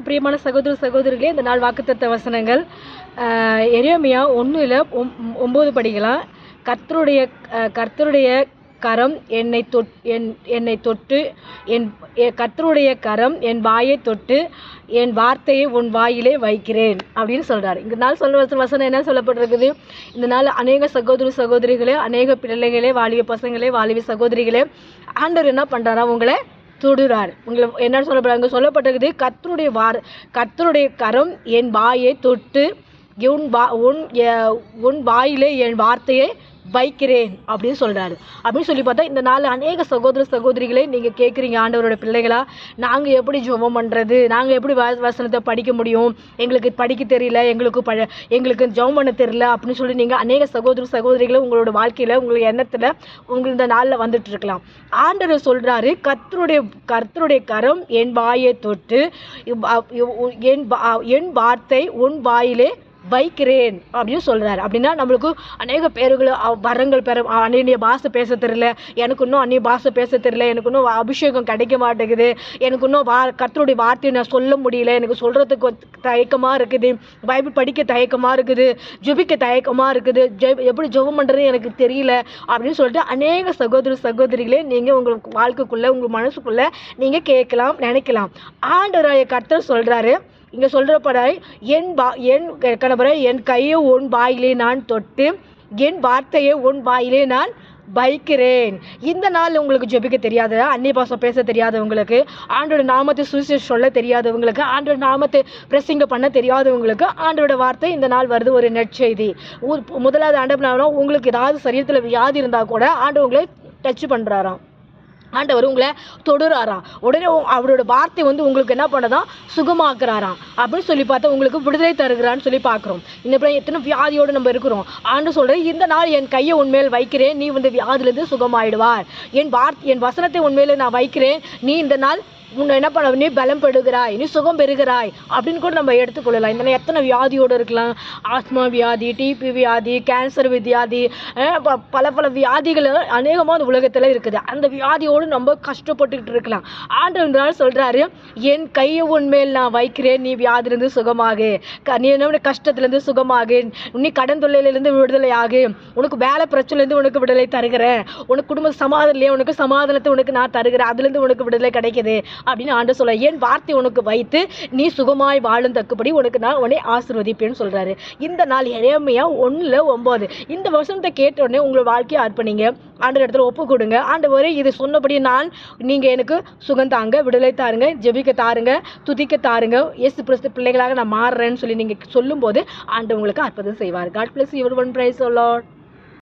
எனக்கு பிரியமான சகோதர சகோதரிகளே, இந்த நாள் வாக்குத்தத்த வசனங்கள் எரேமியா 1:9 படிக்கலாம். கர்த்தருடைய கரம் என்னை தொட்டு கர்த்தருடைய கரம் என் வாயை தொட்டு என் வார்த்தையை உன் வாயிலே வைக்கிறேன் அப்படின்னு சொல்கிறார். இந்த நாள் வசனம் என்ன சொல்லப்பட்டிருக்குது? இந்த நாள் அநேக சகோதர சகோதரிகளே, அநேக பிள்ளைகளே, வாலிப பசங்களே, வாலிப சகோதரிகளே, ஆண்டவர் என்ன பண்ணுறாரா? உங்களை தொடுறார். உங்களை என்ன சொல்லப்பட்டிருக்குது? கர்த்தருடைய கரம் என் வாயை தொட்டு உன் வாயிலே என் வார்த்தையை வைக்கிறேன் அப்படின்னு சொல்கிறாரு. அப்படின்னு சொல்லி பார்த்தா இந்த நாள் அநேக சகோதர சகோதரிகளே, நீங்கள் கேட்குறீங்க, ஆண்டவரோட பிள்ளைகளா, நாங்கள் எப்படி ஜெபம் பண்ணுறது, நாங்கள் எப்படி வசனத்தை படிக்க முடியும், எங்களுக்கு படிக்க தெரியல, எங்களுக்கு ஜெபம் பண்ண தெரியல அப்படின்னு சொல்லி நீங்கள் அநேக சகோதர சகோதரிகளை உங்களோட வாழ்க்கையில் உங்களுக்கு எண்ணத்தில் உங்களுக்கு இந்த நாளில் வந்துட்டு இருக்கலாம். ஆண்டவர் சொல்கிறாரு, கர்த்தருடைய கரம் என் வாயை தொட்டு என் வார்த்தை உன் வாயிலே வைக்கிறேன் அப்படின்னு சொல்கிறாரு. அப்படின்னா நம்மளுக்கு அநேக பேர்கள் வரங்கள் அந்நிய பாஷை பேச தெரியல, எனக்கு இன்னும் அந்நிய பாஷை பேச தெரியல, எனக்கு இன்னும் அபிஷேகம் கிடைக்க மாட்டேங்குது, எனக்கு இன்னும் கர்த்தருடைய வார்த்தையை நான் சொல்ல முடியல, எனக்கு சொல்கிறதுக்கு தயக்கமாக இருக்குது, பைபிள் படிக்க தயக்கமாக இருக்குது, ஜெபிக்க தயக்கமாக இருக்குது, எப்படி ஜெபம் பண்ணுறது எனக்கு தெரியல அப்படின்னு சொல்லிட்டு அநேக சகோதர சகோதரிகளே நீங்கள் உங்களுக்கு வாழ்க்கைக்குள்ளே உங்கள் மனசுக்குள்ளே நீங்கள் கேட்கலாம், நினைக்கலாம். ஆண்டவராய கர்த்தர் சொல்கிறாரு, இங்கே சொல்கிறப்பட என் கையை உன் வாயிலே நான் தொட்டு என் வார்த்தையை உன் வாயிலே நான் வைக்கிறேன். இந்த நாள் உங்களுக்கு ஜெபிக்க தெரியாத, அந்நிய பாஷை பேச தெரியாதவங்களுக்கு, ஆண்டோட நாமத்தை சுவிசேஷம் சொல்ல தெரியாதவங்களுக்கு, ஆண்டோட நாமத்தை பிரசங்க பண்ண தெரியாதவங்களுக்கு ஆண்டோட வார்த்தை இந்த நாள் வருது. ஒரு நற்செய்தி. முதலாவது ஆண்டவர் உங்களுக்கு ஏதாவது சரீரத்தில் வியாதி இருந்தால் கூட ஆண்டவர் உங்களை டச் பண்ணுறாராம், ஆண்டவர் உங்களை தொடுறாராம். உடனே அவரோட வார்த்தை உங்களுக்கு என்ன பண்ணதான் சுகமாக்குறாராம். அப்படின்னு சொல்லி பார்த்தா உங்களுக்கு விடுதலை தருகிறான்னு சொல்லி பார்க்குறோம். இந்த எத்தனை வியாதியோடு நம்ம இருக்கிறோம். ஆண்டு சொல்கிறேன், இந்த நாள் என் கையை உண்மையில் வைக்கிறேன், நீ வியாதிலேருந்து சுகமாயிடுவார். என் வசனத்தை உண்மையில் நான் வைக்கிறேன், நீ இந்த நாள் உன்னை என்ன பண்ண, நீ பலம் பெறுகிறாய், நீ சுகம் பெறுகிறாய் அப்படின்னு கூட நம்ம எடுத்துக்கொள்ளலாம். இந்த எத்தனை வியாதியோடு இருக்கலாம். ஆஸ்மா வியாதி, டிபி வியாதி, கேன்சர் வியாதி, பல வியாதிகள் அநேகமாக அந்த உலகத்தில் இருக்குது. அந்த வியாதியோடு நம்ம கஷ்டப்பட்டுக்கிட்டு இருக்கலாம். ஆண்டவர் சொல்கிறாரு, என் கையை உன்மேல் நான் வைக்கிறேன், நீ வியாதிலேருந்து சுகமாகு, நீ என்ன கஷ்டத்துலேருந்து சுகமாகு, நீ கடன் தொல்லையிலேருந்து விடுதலை ஆகு, உனக்கு வேலை பிரச்சனைலேருந்து உனக்கு விடுதலை தருகிறேன், உனக்கு குடும்ப சமாதானம் உனக்கு சமாதானத்தை உனக்கு நான் தருகிறேன், அதுலேருந்து உனக்கு விடுதலை கிடைக்குது அப்படின்னு ஆண்டவர் சொல்ல, என் வார்த்தை உனக்கு வைத்து நீ சுகமாய் வாழும் தக்கபடி உனக்கு நான் உன்னை ஆசீர்வதிப்பேன்னு சொல்றாரு. இந்த நாள் எரேமியா 1:9 இந்த வசனத்தை கேட்ட உடனே உங்களோட வாழ்க்கையை அர்ப்பணிங்க, ஆண்டவர் இடத்துல ஒப்பு கொடுங்க. ஆண்டவரே, இது சொன்னபடி நீங்க எனக்கு சுகம் தாங்க, விடுதலை தாருங்க, ஜெபிக்க தாருங்க, துதிக்க தாருங்க, இயேசு கிறிஸ்து பிள்ளைகளாக நான் மாறுறேன்னு சொல்லி நீங்க சொல்லும் போது ஆண்டவர் உங்களுக்கு அற்புதம் செய்வார். God bless you everyone. Praise the Lord.